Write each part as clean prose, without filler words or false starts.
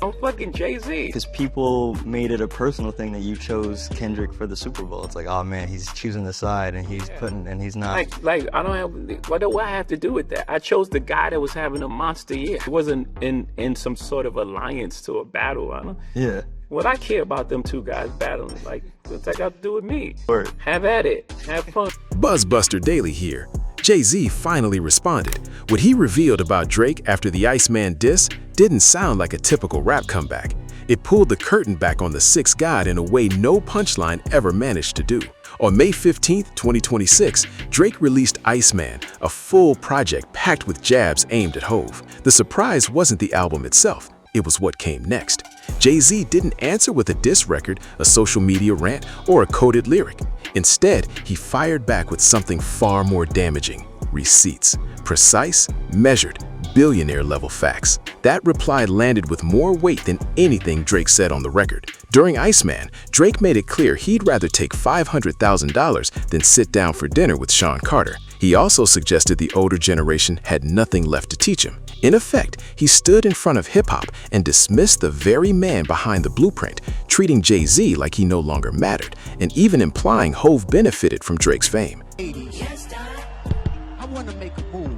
I'm fucking Jay-Z. Because people made it a personal thing that you chose Kendrick for the Super Bowl. It's like, oh man, he's choosing the side and he's putting, and he's not. Like I don't have, what do I have to do with that? I chose the guy that was having a monster year. It wasn't in some sort of alliance to a battle. Yeah. What I care about them two guys battling, like, what's that got to do with me? Word. Have at it. Have fun. Buzzbuster Daily here. Jay-Z finally responded. What he revealed about Drake after the Iceman diss didn't sound like a typical rap comeback. It pulled the curtain back on the Sixth God in a way no punchline ever managed to do. On May 15, 2026, Drake released Iceman, a full project packed with jabs aimed at Hove. The surprise wasn't the album itself, it was what came next. Jay-Z didn't answer with a diss record, a social media rant, or a coded lyric. Instead, he fired back with something far more damaging: receipts. Precise, measured, billionaire-level facts. That reply landed with more weight than anything Drake said on the record. During Iceman, Drake made it clear he'd rather take $500,000 than sit down for dinner with Sean Carter. He also suggested the older generation had nothing left to teach him. In effect, he stood in front of hip-hop and dismissed the very man behind the blueprint, treating Jay-Z like he no longer mattered, and even implying Hove benefited from Drake's fame. I want to make a move.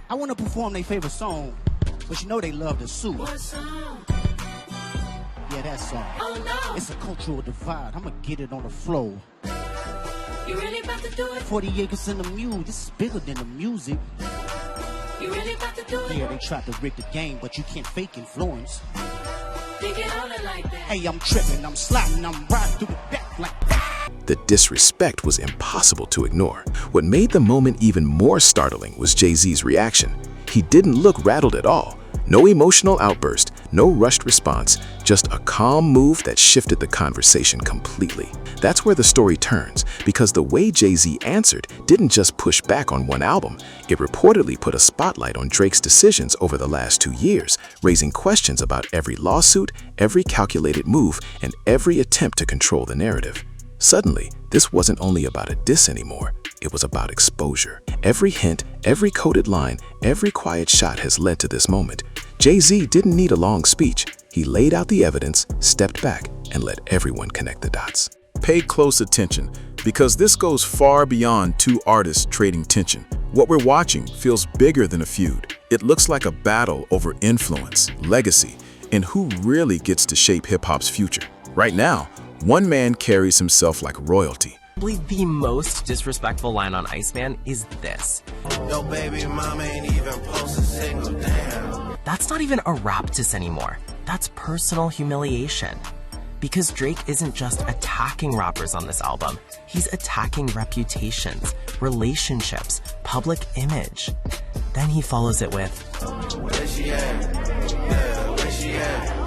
I want to perform their favorite song, but you know they love the suit. Yeah, that song. Oh, no. It's a cultural divide. I'm going to get it on the floor. You really about to do it? 40 acres in the mule. This is bigger than the music. You really about to do it? Yeah, they tried to rig the game, but you can't fake influence. They get on it like that. Hey, I'm tripping, I'm sliding, I'm riding through the back like that. The disrespect was impossible to ignore. What made the moment even more startling was Jay-Z's reaction. He didn't look rattled at all. No emotional outburst, no rushed response, just a calm move that shifted the conversation completely. That's where the story turns, because the way Jay-Z answered didn't just push back on one album. It reportedly put a spotlight on Drake's decisions over the last 2 years, raising questions about every lawsuit, every calculated move, and every attempt to control the narrative. Suddenly, this wasn't only about a diss anymore, it was about exposure. Every hint, every coded line, every quiet shot has led to this moment. Jay-Z didn't need a long speech. He laid out the evidence, stepped back, and let everyone connect the dots. Pay close attention, because this goes far beyond two artists trading tension. What we're watching feels bigger than a feud. It looks like a battle over influence, legacy, and who really gets to shape hip-hop's future. Right now, one man carries himself like royalty. Probably the most disrespectful line on Iceman is this. Yo, baby, mom ain't even post a single damn. That's not even a rap diss anymore. That's personal humiliation. Because Drake isn't just attacking rappers on this album, he's attacking reputations, relationships, public image. Then he follows it with, Where she at? Yeah, where she at?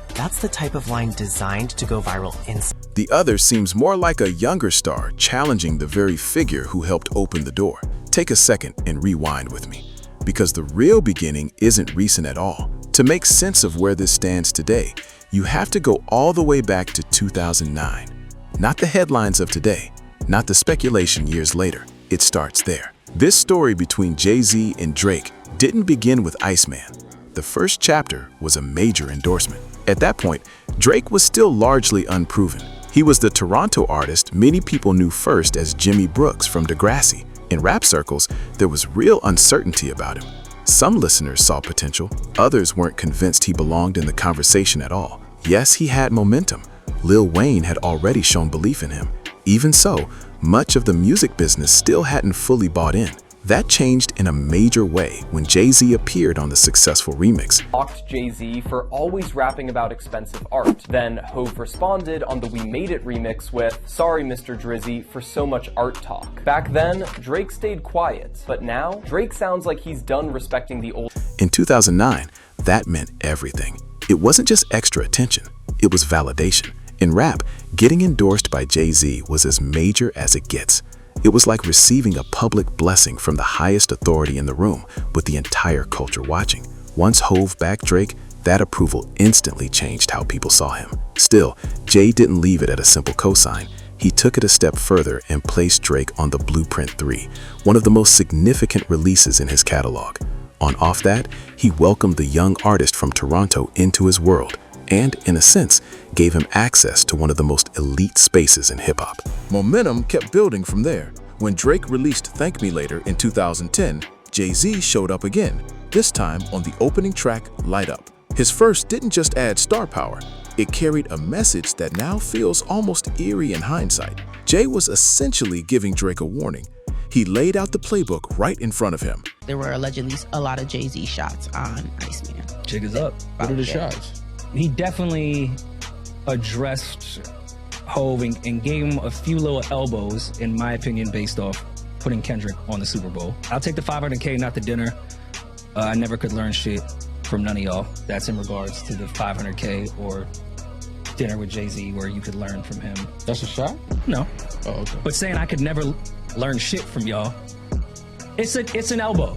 That's the type of line designed to go viral instantly. The other seems more like a younger star challenging the very figure who helped open the door. Take a second and rewind with me, because the real beginning isn't recent at all. To make sense of where this stands today, you have to go all the way back to 2009. Not the headlines of today, not the speculation years later. It starts there. This story between Jay-Z and Drake didn't begin with Iceman. The first chapter was a major endorsement. At that point, Drake was still largely unproven. He was the Toronto artist many people knew first as Jimmy Brooks from Degrassi. In rap circles, there was real uncertainty about him. Some listeners saw potential, others weren't convinced he belonged in the conversation at all. Yes, he had momentum. Lil Wayne had already shown belief in him. Even so, much of the music business still hadn't fully bought in. That changed in a major way when Jay-Z appeared on the successful remix. Mocked Jay-Z for always rapping about expensive art. Then Hove responded on the We Made It remix with, "Sorry Mr. Drizzy for so much art talk." Back then, Drake stayed quiet, but now, Drake sounds like he's done respecting the old. In 2009, that meant everything. It wasn't just extra attention, it was validation. In rap, getting endorsed by Jay-Z was as major as it gets. It was like receiving a public blessing from the highest authority in the room, with the entire culture watching. Once Hove backed Drake, that approval instantly changed how people saw him. Still, Jay didn't leave it at a simple cosign. He took it a step further and placed Drake on the Blueprint 3, one of the most significant releases in his catalog. On Off That, he welcomed the young artist from Toronto into his world and, in a sense, gave him access to one of the most elite spaces in hip-hop. Momentum kept building from there. When Drake released Thank Me Later in 2010, Jay-Z showed up again, this time on the opening track, Light Up. His first didn't just add star power, it carried a message that now feels almost eerie in hindsight. Jay was essentially giving Drake a warning. He laid out the playbook right in front of him. There were allegedly a lot of Jay-Z shots on Iceman. Jig is up. What are the shots? He definitely addressed Hove and gave him a few little elbows, in my opinion, based off putting Kendrick on the Super Bowl. I'll take the $500K, not the dinner. I never could learn shit from none of y'all. That's in regards to the $500K or dinner with Jay-Z where you could learn from him. That's a shot? No. Oh, okay. But saying I could never learn shit from y'all, it's an elbow.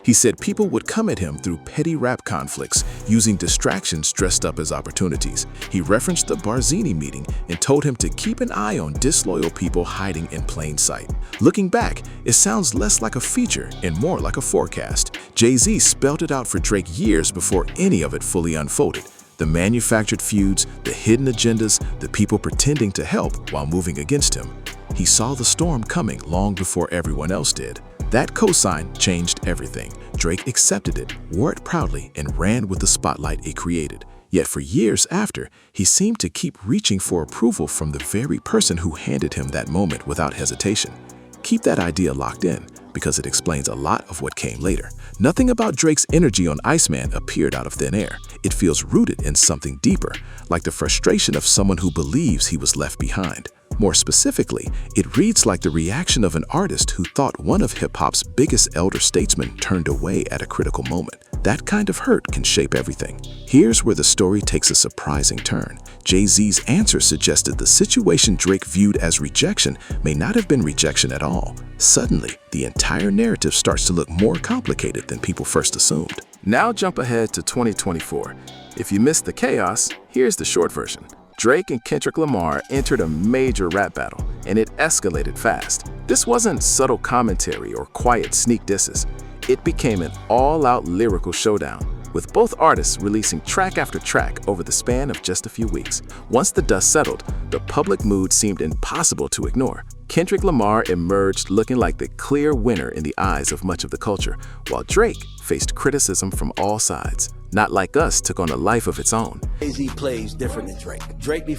He said people would come at him through petty rap conflicts, using distractions dressed up as opportunities. He referenced the Barzini meeting and told him to keep an eye on disloyal people hiding in plain sight. Looking back, it sounds less like a feature and more like a forecast. Jay-Z spelled it out for Drake years before any of it fully unfolded. The manufactured feuds, the hidden agendas, the people pretending to help while moving against him. He saw the storm coming long before everyone else did. That cosign changed everything. Drake accepted it, wore it proudly, and ran with the spotlight it created. Yet for years after, he seemed to keep reaching for approval from the very person who handed him that moment without hesitation. Keep that idea locked in, because it explains a lot of what came later. Nothing about Drake's energy on Iceman appeared out of thin air. It feels rooted in something deeper, like the frustration of someone who believes he was left behind. More specifically, it reads like the reaction of an artist who thought one of hip-hop's biggest elder statesmen turned away at a critical moment. That kind of hurt can shape everything. Here's where the story takes a surprising turn. Jay-Z's answer suggested the situation Drake viewed as rejection may not have been rejection at all. Suddenly, the entire narrative starts to look more complicated than people first assumed. Now jump ahead to 2024. If you missed the chaos, here's the short version. Drake and Kendrick Lamar entered a major rap battle, and it escalated fast. This wasn't subtle commentary or quiet sneak disses. It became an all-out lyrical showdown, with both artists releasing track after track over the span of just a few weeks. Once the dust settled, the public mood seemed impossible to ignore. Kendrick Lamar emerged looking like the clear winner in the eyes of much of the culture, while Drake faced criticism from all sides. Not Like Us took on a life of its own. Jay-Z plays different than Drake. Drake be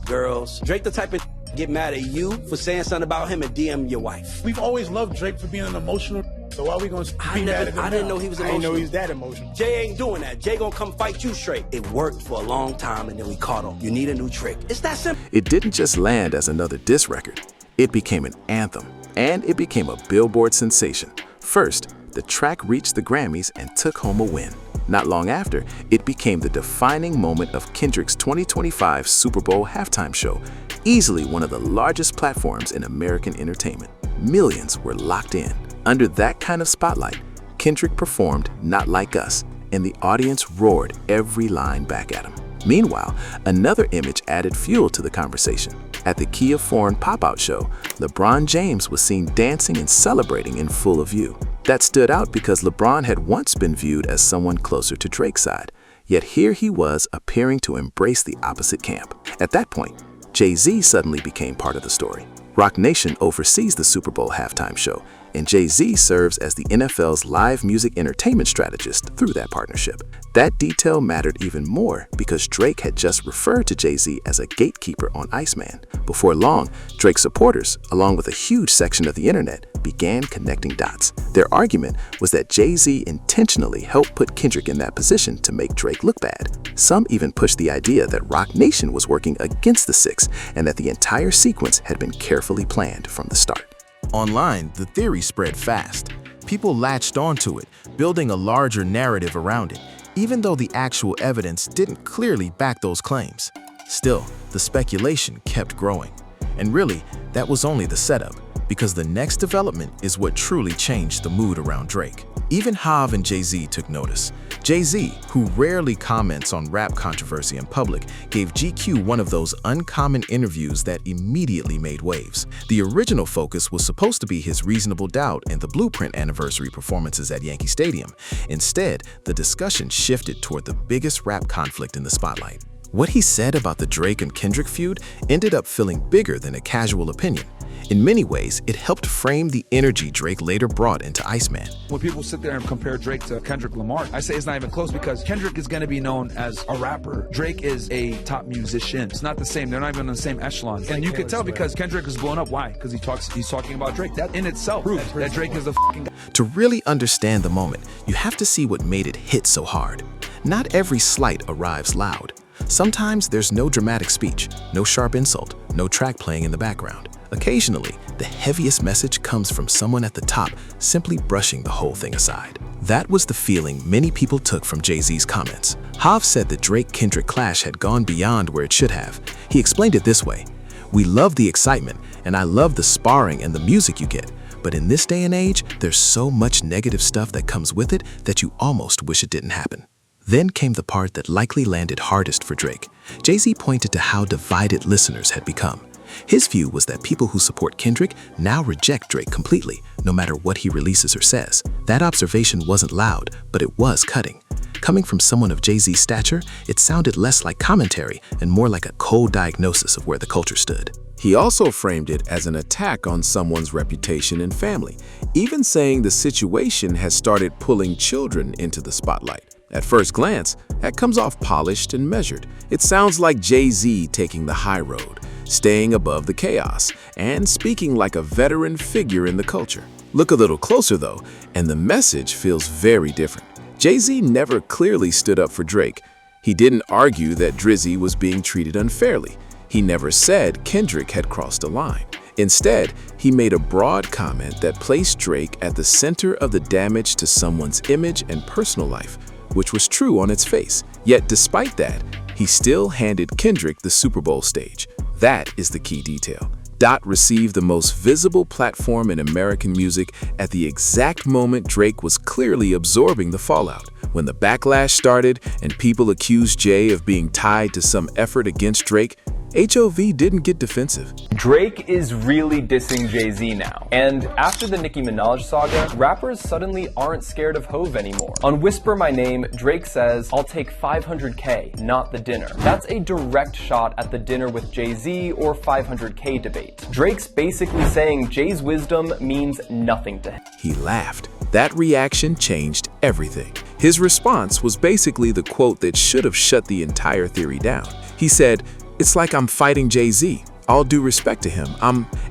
girls. Drake the type of get mad at you for saying something about him and DM your wife. We've always loved Drake for being an emotional. So why are we going to be mad at him? I didn't know he was emotional. I didn't know he's that emotional. Jay ain't doing that. Jay gonna come fight you straight. It worked for a long time and then we caught him. You need a new trick. It's that simple. It didn't just land as another diss record. It became an anthem, and it became a Billboard sensation. First, the track reached the Grammys and took home a win. Not long after, it became the defining moment of Kendrick's 2025 Super Bowl halftime show, easily one of the largest platforms in American entertainment. Millions were locked in. Under that kind of spotlight, Kendrick performed Not Like Us, and the audience roared every line back at him. Meanwhile, another image added fuel to the conversation. At the Key of Foreign pop-out show, LeBron James was seen dancing and celebrating in full view. That stood out because LeBron had once been viewed as someone closer to Drake's side, yet here he was appearing to embrace the opposite camp. At that point, Jay-Z suddenly became part of the story. Rock Nation oversees the Super Bowl halftime show, and Jay-Z serves as the NFL's live music entertainment strategist through that partnership. That detail mattered even more because Drake had just referred to Jay-Z as a gatekeeper on Iceman. Before long, Drake's supporters, along with a huge section of the internet, began connecting dots. Their argument was that Jay-Z intentionally helped put Kendrick in that position to make Drake look bad. Some even pushed the idea that Rock Nation was working against the Six and that the entire sequence had been carefully planned from the start. Online, the theory spread fast. People latched onto it, building a larger narrative around it, even though the actual evidence didn't clearly back those claims. Still, the speculation kept growing. And really, that was only the setup, because the next development is what truly changed the mood around Drake. Even Hav and Jay-Z took notice. Jay-Z, who rarely comments on rap controversy in public, gave GQ one of those uncommon interviews that immediately made waves. The original focus was supposed to be his Reasonable Doubt and the Blueprint anniversary performances at Yankee Stadium. Instead, the discussion shifted toward the biggest rap conflict in the spotlight. What he said about the Drake and Kendrick feud ended up feeling bigger than a casual opinion. In many ways, it helped frame the energy Drake later brought into Iceman. When people sit there and compare Drake to Kendrick Lamar, I say it's not even close because Kendrick is going to be known as a rapper. Drake is a top musician. It's not the same. They're not even on the same echelon. And you could tell because Kendrick is blowing up. Why? Because he's talking about Drake. That in itself proves that Drake is the fucking guy. To really understand the moment, you have to see what made it hit so hard. Not every slight arrives loud. Sometimes there's no dramatic speech, no sharp insult, no track playing in the background. Occasionally, the heaviest message comes from someone at the top simply brushing the whole thing aside. That was the feeling many people took from Jay-Z's comments. Hav said the Drake-Kendrick clash had gone beyond where it should have. He explained it this way: "We love the excitement, and I love the sparring and the music you get. But in this day and age, there's so much negative stuff that comes with it that you almost wish it didn't happen." Then came the part that likely landed hardest for Drake. Jay-Z pointed to how divided listeners had become. His view was that people who support Kendrick now reject Drake completely, no matter what he releases or says. That observation wasn't loud, but it was cutting. Coming from someone of Jay-Z's stature, it sounded less like commentary and more like a cold diagnosis of where the culture stood. He also framed it as an attack on someone's reputation and family, even saying the situation has started pulling children into the spotlight. At first glance, that comes off polished and measured. It sounds like Jay-Z taking the high road, staying above the chaos, and speaking like a veteran figure in the culture. Look a little closer though, and the message feels very different. Jay-Z never clearly stood up for Drake. He didn't argue that Drizzy was being treated unfairly. He never said Kendrick had crossed a line. Instead, he made a broad comment that placed Drake at the center of the damage to someone's image and personal life, which was true on its face. Yet despite that, he still handed Kendrick the Super Bowl stage. That is the key detail. Dot received the most visible platform in American music at the exact moment Drake was clearly absorbing the fallout. When the backlash started and people accused Jay of being tied to some effort against Drake, HOV didn't get defensive. Drake is really dissing Jay-Z now. And after the Nicki Minaj saga, rappers suddenly aren't scared of Hove anymore. On Whisper My Name, Drake says, "I'll take 500K, not the dinner." That's a direct shot at the dinner with Jay-Z or 500K debate. Drake's basically saying Jay's wisdom means nothing to him. He laughed. That reaction changed everything. His response was basically the quote that should have shut the entire theory down. He said, "It's like I'm fighting Jay-Z. All due respect to him,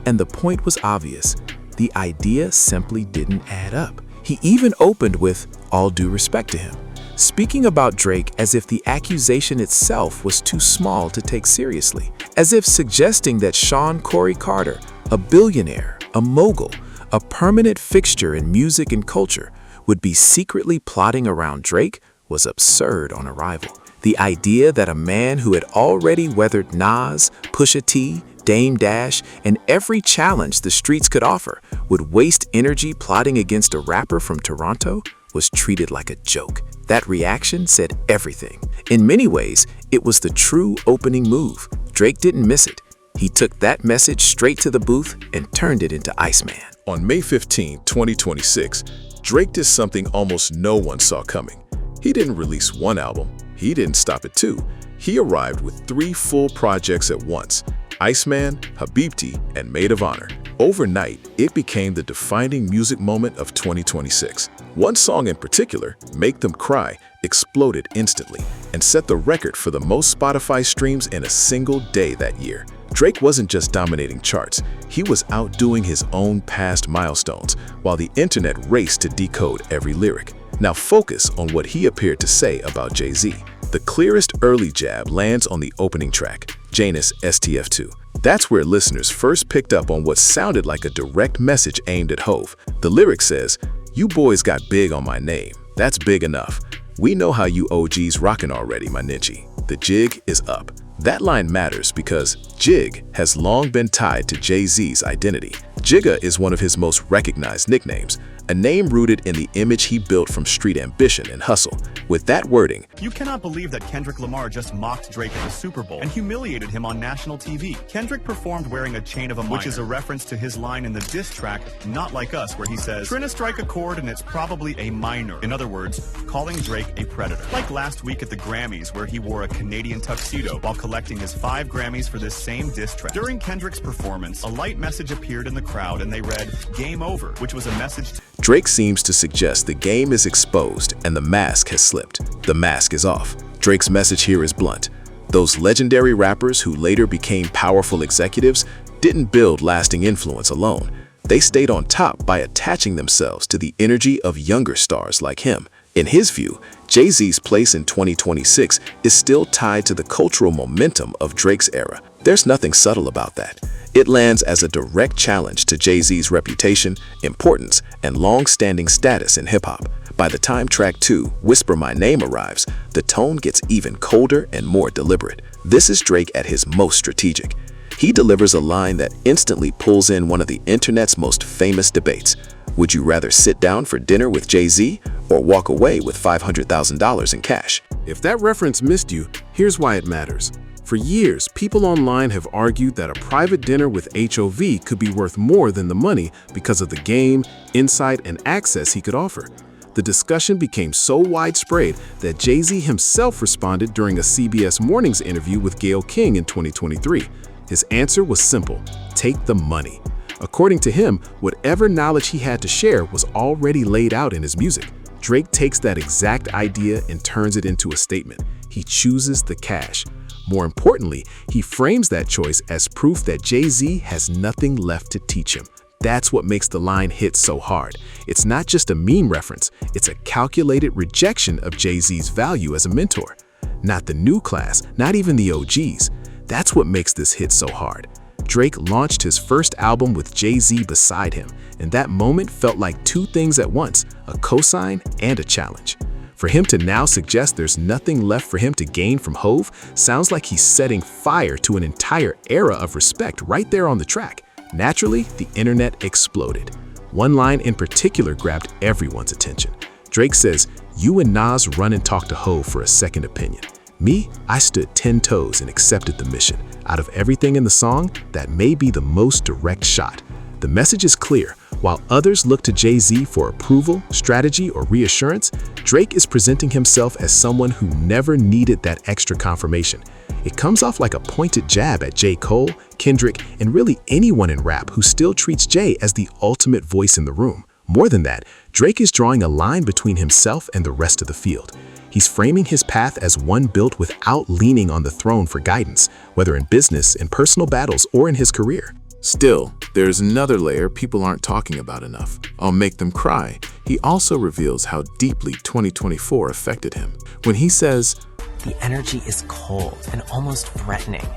and the point was obvious. The idea simply didn't add up." He even opened with, "all due respect to him," speaking about Drake as if the accusation itself was too small to take seriously, as if suggesting that Sean Corey Carter, a billionaire, a mogul, a permanent fixture in music and culture, would be secretly plotting around Drake was absurd on arrival. The idea that a man who had already weathered Nas, Pusha T, Dame Dash, and every challenge the streets could offer would waste energy plotting against a rapper from Toronto was treated like a joke. That reaction said everything. In many ways, it was the true opening move. Drake didn't miss it. He took that message straight to the booth and turned it into Iceman. On May 15, 2026, Drake did something almost no one saw coming. He didn't release one album. He didn't stop at two. He arrived with 3 full projects at once: Iceman, Habibti, and Maid of Honor. Overnight, it became the defining music moment of 2026. One song in particular, Make Them Cry, exploded instantly and set the record for the most Spotify streams in a single day that year. Drake wasn't just dominating charts, he was outdoing his own past milestones, while the internet raced to decode every lyric. Now focus on what he appeared to say about Jay-Z. The clearest early jab lands on the opening track, Janus STF2. That's where listeners first picked up on what sounded like a direct message aimed at Hove. The lyric says, "You boys got big on my name. That's big enough. We know how you OGs rockin' already, my ninja. The jig is up." That line matters because Jig has long been tied to Jay-Z's identity. Jigga is one of his most recognized nicknames, a name rooted in the image he built from street ambition and hustle. With that wording, "You cannot believe that Kendrick Lamar just mocked Drake at the Super Bowl and humiliated him on national TV. Kendrick performed wearing a chain of a minor," which is a reference to his line in the diss track, Not Like Us, where he says, "Trying to strike a chord and it's probably a minor." In other words, calling Drake a predator. Like last week at the Grammys, where he wore a Canadian tuxedo while collecting his 5 Grammys for this same diss track. During Kendrick's performance, a light message appeared in the crowd and they read, "Game over," which was a message to Drake seems to suggest the game is exposed and the mask has slipped. The mask is off. Drake's message here is blunt. Those legendary rappers who later became powerful executives didn't build lasting influence alone. They stayed on top by attaching themselves to the energy of younger stars like him. In his view, Jay-Z's place in 2026 is still tied to the cultural momentum of Drake's era. There's nothing subtle about that. It lands as a direct challenge to Jay-Z's reputation, importance, and long-standing status in hip-hop. By the time track 2, Whisper My Name, arrives, the tone gets even colder and more deliberate. This is Drake at his most strategic. He delivers a line that instantly pulls in one of the internet's most famous debates. Would you rather sit down for dinner with Jay-Z or walk away with $500,000 in cash? If that reference missed you, here's why it matters. For years, people online have argued that a private dinner with HOV could be worth more than the money because of the game, insight, and access he could offer. The discussion became so widespread that Jay-Z himself responded during a CBS Mornings interview with Gayle King in 2023. His answer was simple: take the money. According to him, whatever knowledge he had to share was already laid out in his music. Drake takes that exact idea and turns it into a statement. He chooses the cash. More importantly, he frames that choice as proof that Jay-Z has nothing left to teach him. That's what makes the line hit so hard. It's not just a meme reference, it's a calculated rejection of Jay-Z's value as a mentor. Not the new class, not even the OGs. That's what makes this hit so hard. Drake launched his first album with Jay-Z beside him, and that moment felt like two things at once, a cosign and a challenge. For him to now suggest there's nothing left for him to gain from Hov sounds like he's setting fire to an entire era of respect right there on the track. Naturally, the internet exploded. One line in particular grabbed everyone's attention. Drake says, "You and Nas run and talk to Hov for a second opinion. Me, I stood 10 toes and accepted the mission. Out of everything in the song, that may be the most direct shot." The message is clear. While others look to Jay-Z for approval, strategy, or reassurance, Drake is presenting himself as someone who never needed that extra confirmation. It comes off like a pointed jab at J. Cole, Kendrick, and really anyone in rap who still treats Jay as the ultimate voice in the room. More than that, Drake is drawing a line between himself and the rest of the field. He's framing his path as one built without leaning on the throne for guidance, whether in business, in personal battles, or in his career. Still, there's another layer people aren't talking about enough. I'll Make Them Cry. He also reveals how deeply 2024 affected him. When he says, "The energy is cold and almost threatening."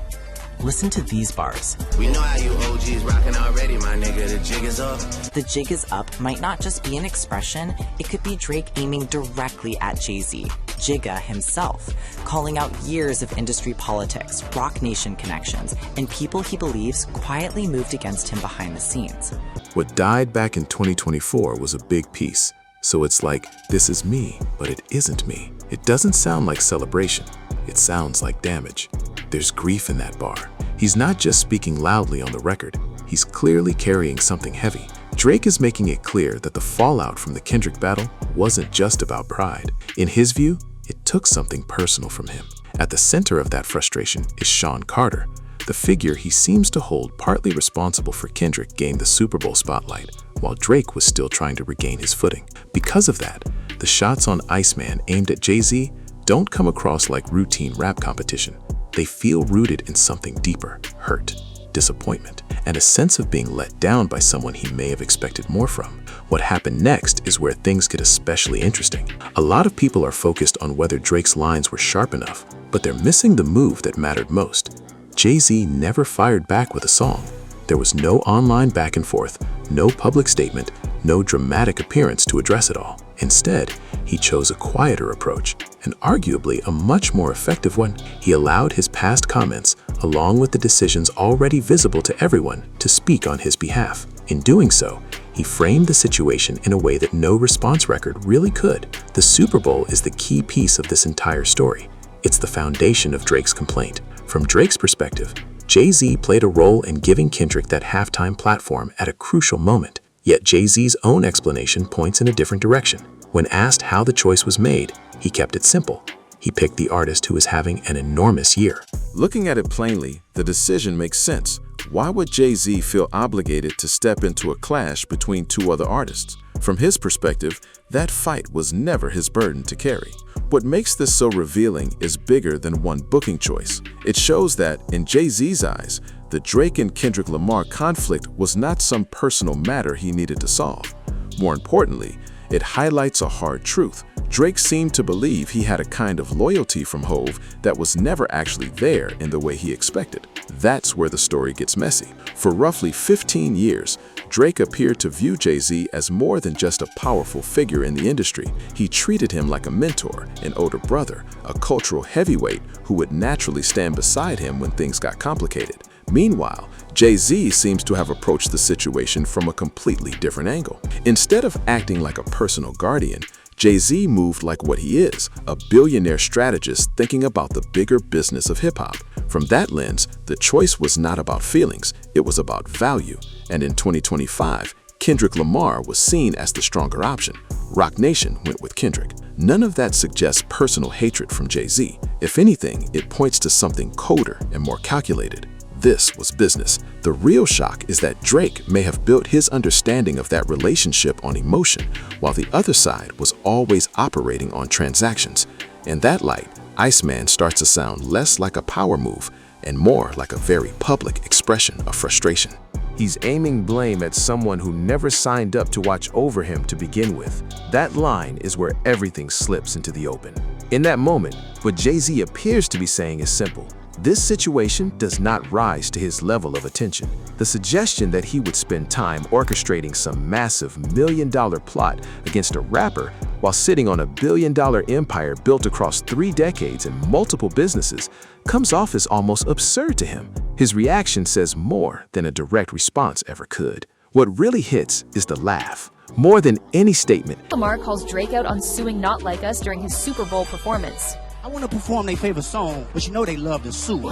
Listen to these bars. "We know how you OGs rockin' already, my nigga. The jig is up." The jig is up might not just be an expression, it could be Drake aiming directly at Jay-Z, Jigga himself, calling out years of industry politics, Rock Nation connections, and people he believes quietly moved against him behind the scenes. What died back in 2024 was a big piece. So it's like, this is me, but it isn't me. It doesn't sound like celebration. It sounds like damage. There's grief in that bar. He's not just speaking loudly on the record. He's clearly carrying something heavy. Drake is making it clear that the fallout from the Kendrick battle wasn't just about pride. In his view, it took something personal from him. At the center of that frustration is Sean Carter, the figure he seems to hold partly responsible for Kendrick gained the Super Bowl spotlight, while Drake was still trying to regain his footing. Because of that, the shots on Iceman aimed at Jay-Z don't come across like routine rap competition. They feel rooted in something deeper: hurt, disappointment, and a sense of being let down by someone he may have expected more from. What happened next is where things get especially interesting. A lot of people are focused on whether Drake's lines were sharp enough, but they're missing the move that mattered most. Jay-Z never fired back with a song. There was no online back and forth, no public statement, no dramatic appearance to address it all. Instead, he chose a quieter approach, and arguably a much more effective one. He allowed his past comments, along with the decisions already visible to everyone, to speak on his behalf. In doing so, He framed the situation in a way that no response record really could. The Super Bowl is the key piece of this entire story. It's the foundation of Drake's complaint. From Drake's perspective, Jay-Z played a role in giving Kendrick that halftime platform at a crucial moment. Yet Jay-Z's own explanation points in a different direction. When asked how the choice was made, he kept it simple. He picked the artist who was having an enormous year. Looking at it plainly, the decision makes sense. Why would Jay-Z feel obligated to step into a clash between two other artists? From his perspective, that fight was never his burden to carry. What makes this so revealing is bigger than one booking choice. It shows that, in Jay-Z's eyes, the Drake and Kendrick Lamar conflict was not some personal matter he needed to solve. More importantly, it highlights a hard truth. Drake seemed to believe he had a kind of loyalty from Hove that was never actually there in the way he expected. That's where the story gets messy. For roughly 15 years, Drake appeared to view Jay-Z as more than just a powerful figure in the industry. He treated him like a mentor, an older brother, a cultural heavyweight who would naturally stand beside him when things got complicated. Meanwhile, Jay-Z seems to have approached the situation from a completely different angle. Instead of acting like a personal guardian, Jay-Z moved like what he is, a billionaire strategist thinking about the bigger business of hip-hop. From that lens, the choice was not about feelings, it was about value. And in 2025, Kendrick Lamar was seen as the stronger option. Roc Nation went with Kendrick. None of that suggests personal hatred from Jay-Z. If anything, it points to something colder and more calculated. This was business. The real shock is that Drake may have built his understanding of that relationship on emotion, while the other side was always operating on transactions. In that light, Iceman starts to sound less like a power move and more like a very public expression of frustration. He's aiming blame at someone who never signed up to watch over him to begin with. That line is where everything slips into the open. In that moment, what Jay-Z appears to be saying is simple. This situation does not rise to his level of attention. The suggestion that he would spend time orchestrating some massive million-dollar plot against a rapper while sitting on a billion-dollar empire built across 3 decades and multiple businesses comes off as almost absurd to him. His reaction says more than a direct response ever could. What really hits is the laugh. More than any statement, Lamar calls Drake out on suing Not Like Us during his Super Bowl performance. I want to perform their favorite song, but you know they love to sue.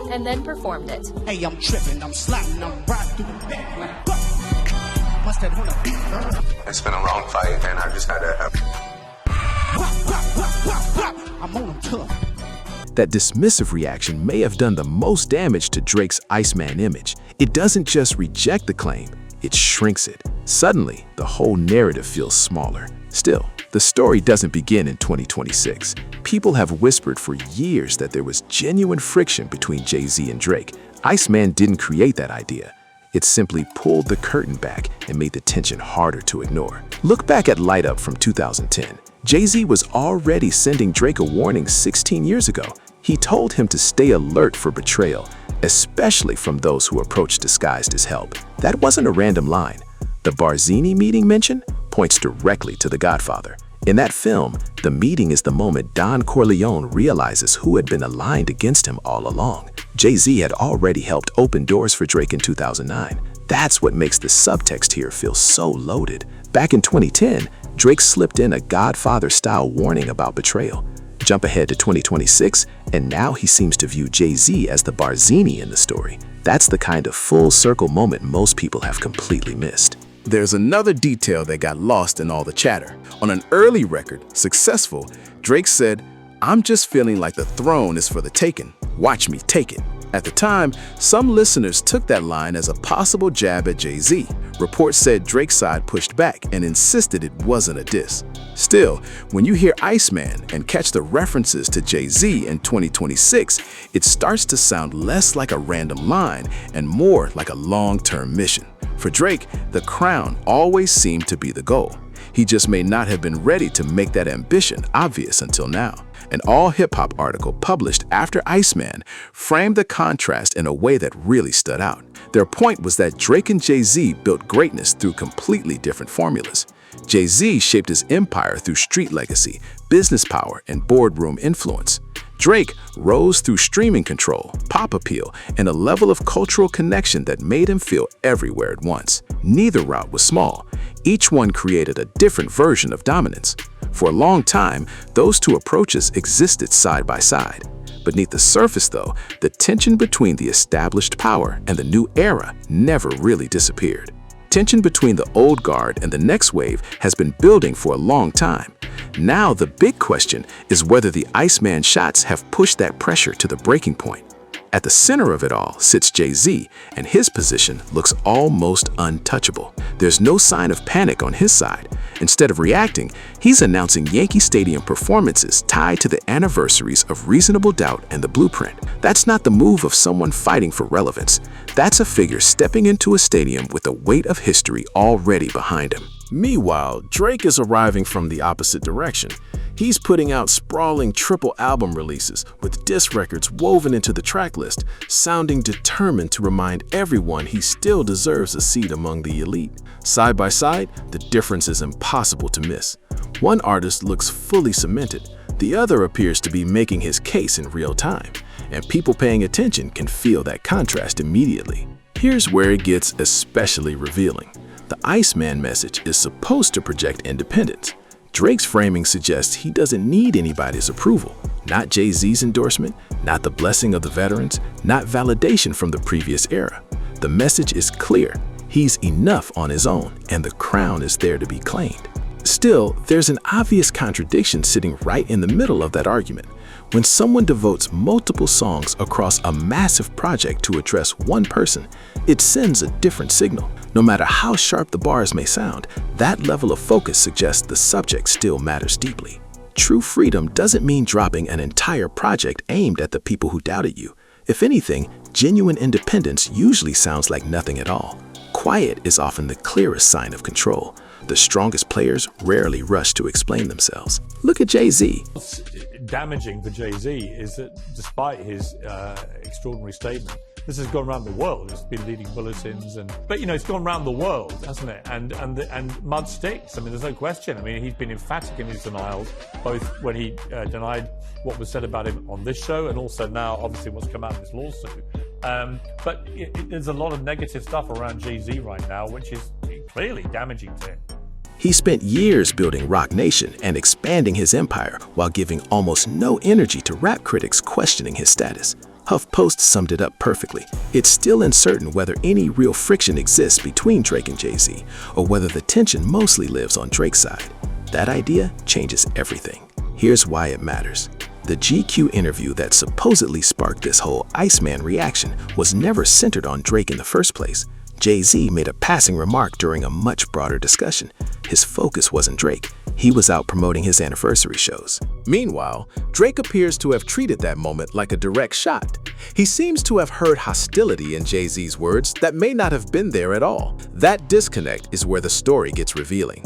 And then performed it. Hey, I'm tripping, I'm sliding, I'm riding through the back like must have It's been a long fight, and I just had to I'm on them tough. That dismissive reaction may have done the most damage to Drake's Iceman image. It doesn't just reject the claim, it shrinks it. Suddenly, the whole narrative feels smaller. Still, the story doesn't begin in 2026. People have whispered for years that there was genuine friction between Jay-Z and Drake. Iceman didn't create that idea. It simply pulled the curtain back and made the tension harder to ignore. Look back at Light Up from 2010. Jay-Z was already sending Drake a warning 16 years ago. He told him to stay alert for betrayal, especially from those who approached disguised as help. That wasn't a random line. The Barzini meeting mention points directly to The Godfather. In that film, the meeting is the moment Don Corleone realizes who had been aligned against him all along. Jay-Z had already helped open doors for Drake in 2009. That's what makes the subtext here feel so loaded. Back in 2010, Drake slipped in a Godfather-style warning about betrayal. Jump ahead to 2026, and now he seems to view Jay-Z as the Barzini in the story. That's the kind of full-circle moment most people have completely missed. There's another detail that got lost in all the chatter. On an early record, Successful, Drake said, "I'm just feeling like the throne is for the taking. Watch me take it." At the time, some listeners took that line as a possible jab at Jay-Z. Reports said Drake's side pushed back and insisted it wasn't a diss. Still, when you hear Iceman and catch the references to Jay-Z in 2026, it starts to sound less like a random line and more like a long-term mission. For Drake, the crown always seemed to be the goal. He just may not have been ready to make that ambition obvious until now. An all-hip-hop article published after Iceman framed the contrast in a way that really stood out. Their point was that Drake and Jay-Z built greatness through completely different formulas. Jay-Z shaped his empire through street legacy, business power, and boardroom influence. Drake rose through streaming control, pop appeal, and a level of cultural connection that made him feel everywhere at once. Neither route was small. Each one created a different version of dominance. For a long time, those two approaches existed side by side. Beneath the surface, though, the tension between the established power and the new era never really disappeared. Tension between the old guard and the next wave has been building for a long time. Now the big question is whether the Iceman shots have pushed that pressure to the breaking point. At the center of it all sits Jay-Z, and his position looks almost untouchable. There's no sign of panic on his side. Instead of reacting, he's announcing Yankee Stadium performances tied to the anniversaries of Reasonable Doubt and The Blueprint. That's not the move of someone fighting for relevance. That's a figure stepping into a stadium with the weight of history already behind him. Meanwhile, Drake is arriving from the opposite direction. He's putting out sprawling triple album releases with diss records woven into the track list, sounding determined to remind everyone he still deserves a seat among the elite. Side by side, the difference is impossible to miss. One artist looks fully cemented, the other appears to be making his case in real time, and people paying attention can feel that contrast immediately. Here's where it gets especially revealing. The Iceman message is supposed to project independence. Drake's framing suggests he doesn't need anybody's approval, not Jay-Z's endorsement, not the blessing of the veterans, not validation from the previous era. The message is clear. He's enough on his own, and the crown is there to be claimed. Still, there's an obvious contradiction sitting right in the middle of that argument. When someone devotes multiple songs across a massive project to address one person, it sends a different signal. No matter how sharp the bars may sound, that level of focus suggests the subject still matters deeply. True freedom doesn't mean dropping an entire project aimed at the people who doubted you. If anything, genuine independence usually sounds like nothing at all. Quiet is often the clearest sign of control. The strongest players rarely rush to explain themselves. Look at Jay-Z. What's damaging for Jay-Z is that despite his extraordinary statement, this has gone around the world. It's been leading bulletins, but it's gone around the world, hasn't it? And mud sticks. I mean, there's no question. I mean, he's been emphatic in his denials, both when he denied what was said about him on this show, and also now, obviously, what's come out of this lawsuit. But there's a lot of negative stuff around Jay-Z right now, which is clearly damaging to him. He spent years building Roc Nation and expanding his empire while giving almost no energy to rap critics questioning his status. HuffPost summed it up perfectly. It's still uncertain whether any real friction exists between Drake and Jay-Z, or whether the tension mostly lives on Drake's side. That idea changes everything. Here's why it matters. The GQ interview that supposedly sparked this whole Iceman reaction was never centered on Drake in the first place. Jay-Z made a passing remark during a much broader discussion. His focus wasn't Drake. He was out promoting his anniversary shows. Meanwhile, Drake appears to have treated that moment like a direct shot. He seems to have heard hostility in Jay-Z's words that may not have been there at all. That disconnect is where the story gets revealing.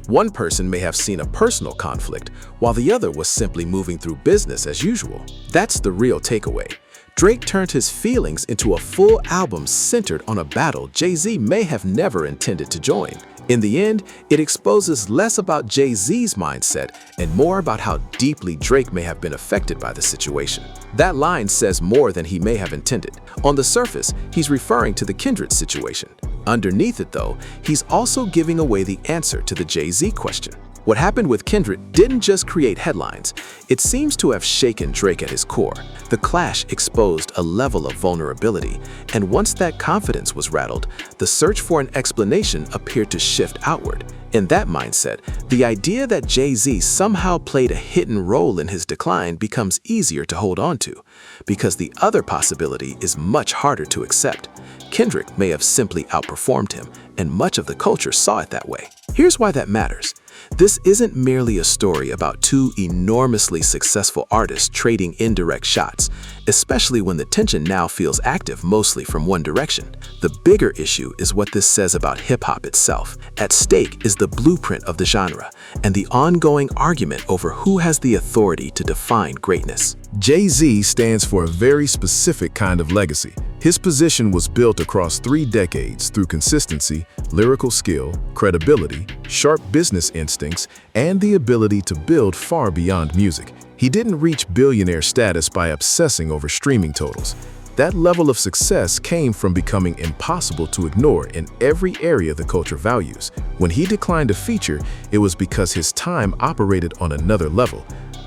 One person may have seen a personal conflict, while the other was simply moving through business as usual. That's the real takeaway. Drake turned his feelings into a full album centered on a battle Jay-Z may have never intended to join. In the end, it exposes less about Jay-Z's mindset and more about how deeply Drake may have been affected by the situation. That line says more than he may have intended. On the surface, he's referring to the Kendrick situation. Underneath it, though, he's also giving away the answer to the Jay-Z question. What happened with Kendrick didn't just create headlines, it seems to have shaken Drake at his core. The clash exposed a level of vulnerability, and once that confidence was rattled, the search for an explanation appeared to shift outward. In that mindset, the idea that Jay-Z somehow played a hidden role in his decline becomes easier to hold on to, because the other possibility is much harder to accept. Kendrick may have simply outperformed him, and much of the culture saw it that way. Here's why that matters. This isn't merely a story about two enormously successful artists trading indirect shots, especially when the tension now feels active mostly from one direction. The bigger issue is what this says about hip-hop itself. At stake is the blueprint of the genre and the ongoing argument over who has the authority to define greatness. Jay-Z stands for a very specific kind of legacy. His position was built across 3 decades through consistency, lyrical skill, credibility, sharp business instincts, and the ability to build far beyond music. He didn't reach billionaire status by obsessing over streaming totals. That level of success came from becoming impossible to ignore in every area the culture values. When he declined a feature, it was because his time operated on another level.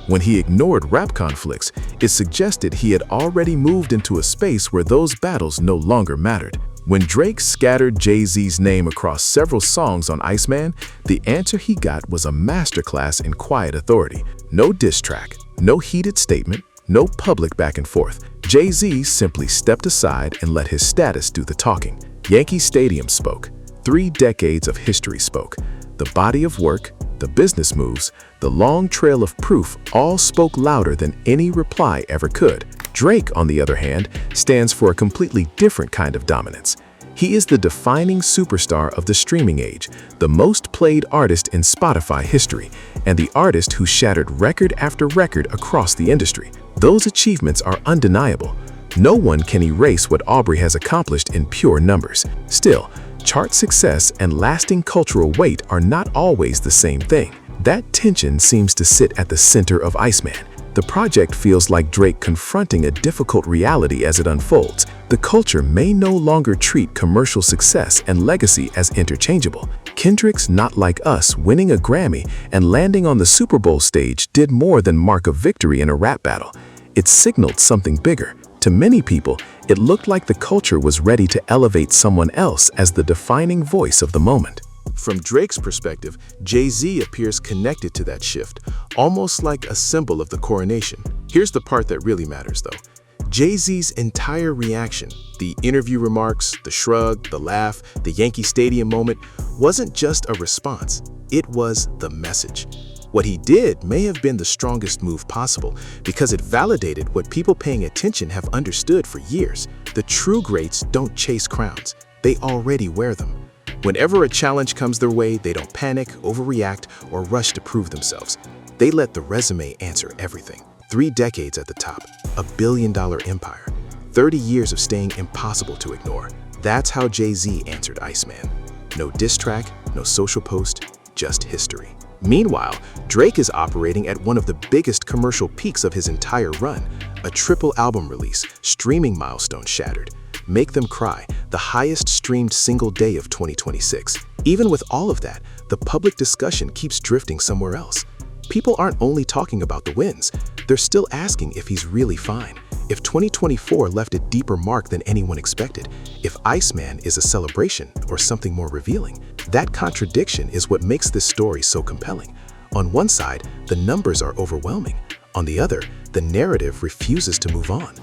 When he ignored rap conflicts, it suggested he had already moved into a space where those battles no longer mattered. When Drake scattered Jay-Z's name across several songs on Iceman, the answer he got was a masterclass in quiet authority. No diss track, no heated statement, no public back and forth. Jay-Z simply stepped aside and let his status do the talking. Yankee Stadium spoke. 3 decades of history spoke. The body of work, the business moves, the long trail of proof all spoke louder than any reply ever could. Drake, on the other hand, stands for a completely different kind of dominance. He is the defining superstar of the streaming age, the most played artist in Spotify history, and the artist who shattered record after record across the industry. Those achievements are undeniable. No one can erase what Aubrey has accomplished in pure numbers. Still, chart success and lasting cultural weight are not always the same thing. That tension seems to sit at the center of Iceman. The project feels like Drake confronting a difficult reality as it unfolds. The culture may no longer treat commercial success and legacy as interchangeable. Kendrick's Not Like Us winning a Grammy and landing on the Super Bowl stage did more than mark a victory in a rap battle. It signaled something bigger. To many people, it looked like the culture was ready to elevate someone else as the defining voice of the moment. From Drake's perspective, Jay-Z appears connected to that shift, almost like a symbol of the coronation. Here's the part that really matters, though. Jay-Z's entire reaction, the interview remarks, the shrug, the laugh, the Yankee Stadium moment, wasn't just a response. It was the message. What he did may have been the strongest move possible because it validated what people paying attention have understood for years. The true greats don't chase crowns. They already wear them. Whenever a challenge comes their way, they don't panic, overreact, or rush to prove themselves. They let the resume answer everything. 3 decades at the top, a billion-dollar empire, 30 years of staying impossible to ignore. That's how Jay-Z answered Iceman. No diss track, no social post, just history. Meanwhile, Drake is operating at one of the biggest commercial peaks of his entire run, a triple album release, streaming milestone shattered. Make Them Cry, the highest streamed single day of 2026. Even with all of that, the public discussion keeps drifting somewhere else. People aren't only talking about the wins, they're still asking if he's really fine, if 2024 left a deeper mark than anyone expected, if Iceman is a celebration or something more revealing. That contradiction is what makes this story so compelling. On one side, the numbers are overwhelming. On the other, the narrative refuses to move on.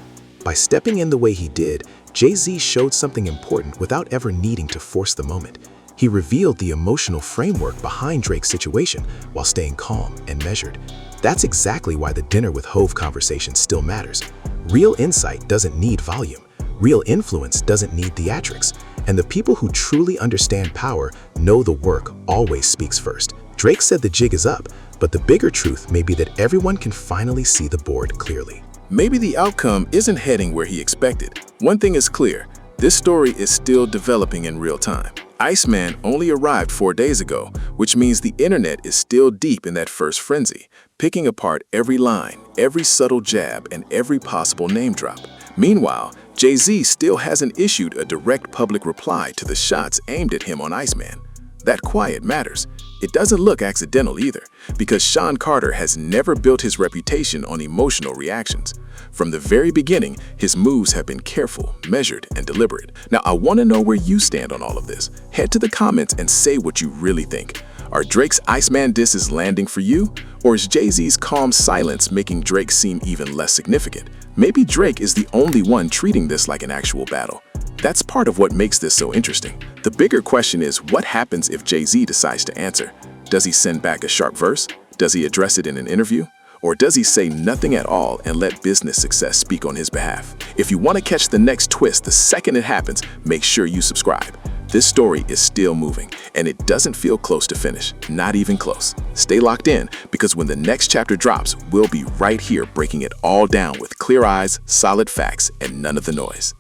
By stepping in the way he did, Jay-Z showed something important without ever needing to force the moment. He revealed the emotional framework behind Drake's situation while staying calm and measured. That's exactly why the dinner with Hove conversation still matters. Real insight doesn't need volume. Real influence doesn't need theatrics. And the people who truly understand power know the work always speaks first. Drake said the jig is up, but the bigger truth may be that everyone can finally see the board clearly. Maybe the outcome isn't heading where he expected. One thing is clear, this story is still developing in real time. Iceman only arrived 4 days ago, which means the internet is still deep in that first frenzy, picking apart every line, every subtle jab, and every possible name drop. Meanwhile, Jay-Z still hasn't issued a direct public reply to the shots aimed at him on Iceman. That quiet matters. It doesn't look accidental either, because Sean Carter has never built his reputation on emotional reactions. From the very beginning, his moves have been careful, measured, and deliberate. Now, I want to know where you stand on all of this. Head to the comments and say what you really think. Are Drake's Iceman disses landing for you? Or is Jay-Z's calm silence making Drake seem even less significant? Maybe Drake is the only one treating this like an actual battle. That's part of what makes this so interesting. The bigger question is, what happens if Jay-Z decides to answer? Does he send back a sharp verse? Does he address it in an interview? Or does he say nothing at all and let business success speak on his behalf? If you want to catch the next twist the second it happens, make sure you subscribe. This story is still moving, and it doesn't feel close to finish, not even close. Stay locked in, because when the next chapter drops, we'll be right here breaking it all down with clear eyes, solid facts, and none of the noise.